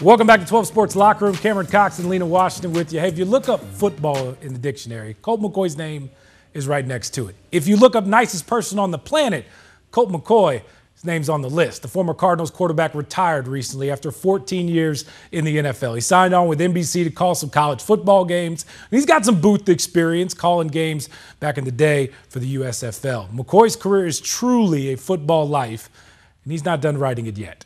Welcome back to 12 Sports Locker Room. Cameron Cox and Lena Washington with you. Hey, if you look up football in the dictionary, Colt McCoy's name is right next to it. If you look up nicest person on the planet, Colt McCoy, his name's on the list. The former Cardinals quarterback retired recently after 14 years in the NFL. He signed on with NBC to call some college football games. And he's got some booth experience calling games back in the day for the USFL. McCoy's career is truly a football life, and he's not done writing it yet.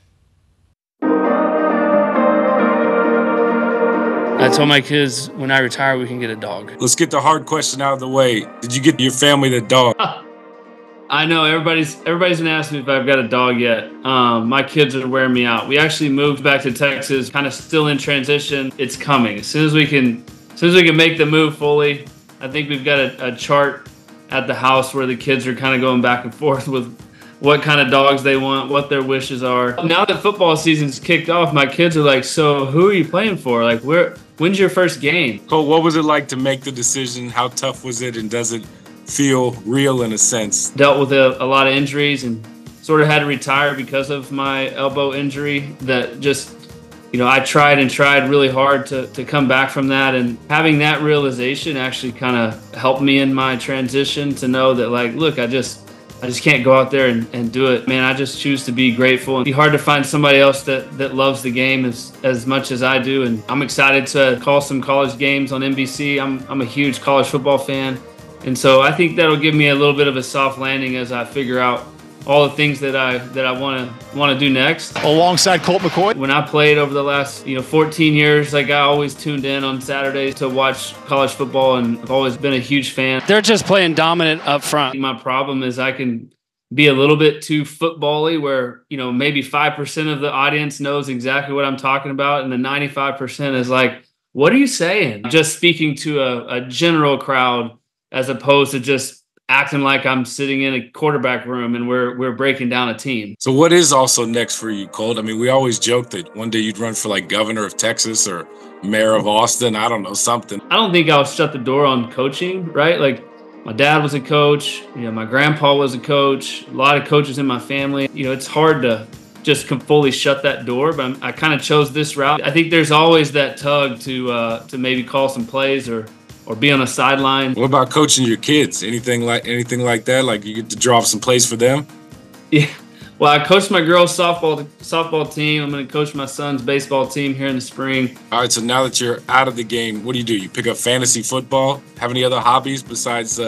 I told my kids when I retire, we can get a dog. Let's get the hard question out of the way. Did you get your family the dog? I know everybody's been asking me if I've got a dog yet. My kids are wearing me out. We actually moved back to Texas, kind of still in transition. It's coming. As soon as we can make the move fully, I think we've got a chart at the house where the kids are kind of going back and forth with what kind of dogs they want, what their wishes are. Now that football season's kicked off, my kids are like, so who are you playing for? Like, when's your first game? Colt, what was it like to make the decision? How tough was it, and does it feel real in a sense? Dealt with a lot of injuries and sort of had to retire because of my elbow injury. That just, I tried really hard to come back from that, and having that realization actually kind of helped me in my transition to know that, like, look, I just can't go out there and do it. Man, I just choose to be grateful. It'd be hard to find somebody else that loves the game as much as I do. And I'm excited to call some college games on NBC. I'm a huge college football fan. And so I think that'll give me a little bit of a soft landing as I figure out all the things that I want to do next. Alongside Colt McCoy. When I played over the last 14 years, like, I always tuned in on Saturdays to watch college football, and I've always been a huge fan. They're just playing dominant up front. My problem is I can be a little bit too football-y, where maybe 5% of the audience knows exactly what I'm talking about, and the 95% is like, what are you saying? Just speaking to a general crowd as opposed to just acting like I'm sitting in a quarterback room and we're breaking down a team. So what is also next for you, Colt? I mean, we always joke that one day you'd run for like governor of Texas or mayor of Austin. I don't know, something. I don't think I'll shut the door on coaching, right? Like, my dad was a coach. My grandpa was a coach. A lot of coaches in my family. It's hard to just fully shut that door, but I kind of chose this route. I think there's always that tug to maybe call some plays or be on the sideline. What about coaching your kids? Anything like that? Like, you get to draw up some plays for them? Yeah. Well, I coached my girls' softball team. I'm going to coach my son's baseball team here in the spring. All right, so now that you're out of the game, what do? You pick up fantasy football? Have any other hobbies besides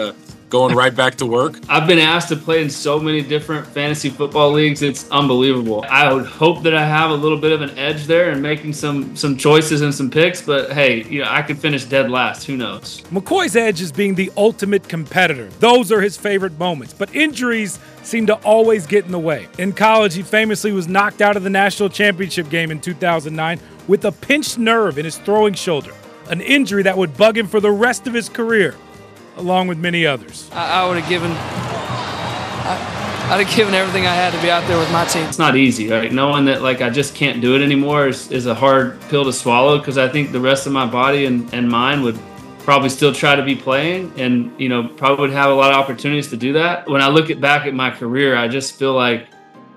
going right back to work? I've been asked to play in so many different fantasy football leagues. It's unbelievable. I would hope that I have a little bit of an edge there in making some choices and some picks, but hey, I could finish dead last. Who knows? McCoy's edge is being the ultimate competitor. Those are his favorite moments, but injuries seem to always get in the way. In college, he famously was knocked out of the national championship game in 2009 with a pinched nerve in his throwing shoulder, an injury that would bug him for the rest of his career, along with many others. I would have given everything I had to be out there with my team. It's not easy, right? Knowing that, like, I just can't do it anymore is a hard pill to swallow, because I think the rest of my body and mind would probably still try to be playing, and probably would have a lot of opportunities to do that. When I look back at my career, I just feel like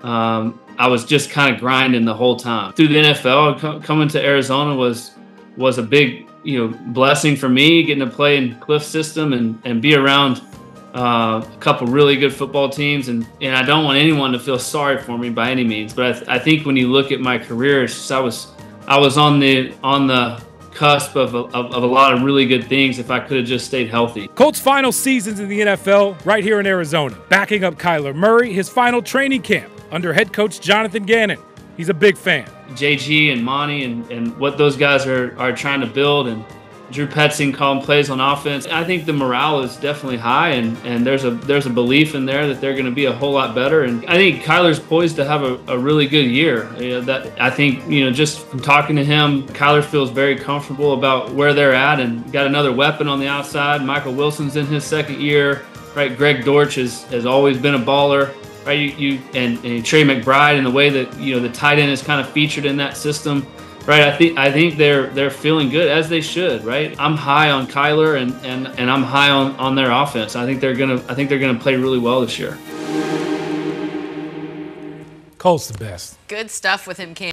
I was just kind of grinding the whole time. Through the NFL, coming to Arizona was a big blessing for me, getting to play in Cliff's system and be around a couple really good football teams. And I don't want anyone to feel sorry for me by any means. But I think when you look at my career, it's just, I was on the cusp of a lot of really good things if I could have just stayed healthy. Colt's final seasons in the NFL right here in Arizona, backing up Kyler Murray, his final training camp under head coach Jonathan Gannon. He's a big fan. JG and Monty and what those guys are trying to build, and Drew Petzing calling plays on offense. I think the morale is definitely high, and there's a belief in there that they're going to be a whole lot better. And I think Kyler's poised to have a really good year. That I think just from talking to him, Kyler feels very comfortable about where they're at, and got another weapon on the outside. Michael Wilson's in his second year, right? Greg Dortch has always been a baller. Right, and Trey McBride, and the way that the tight end is kind of featured in that system, right? I think they're feeling good, as they should, right? I'm high on Kyler and I'm high on their offense. I think they're gonna play really well this year. Colt's the best. Good stuff with him, Cam.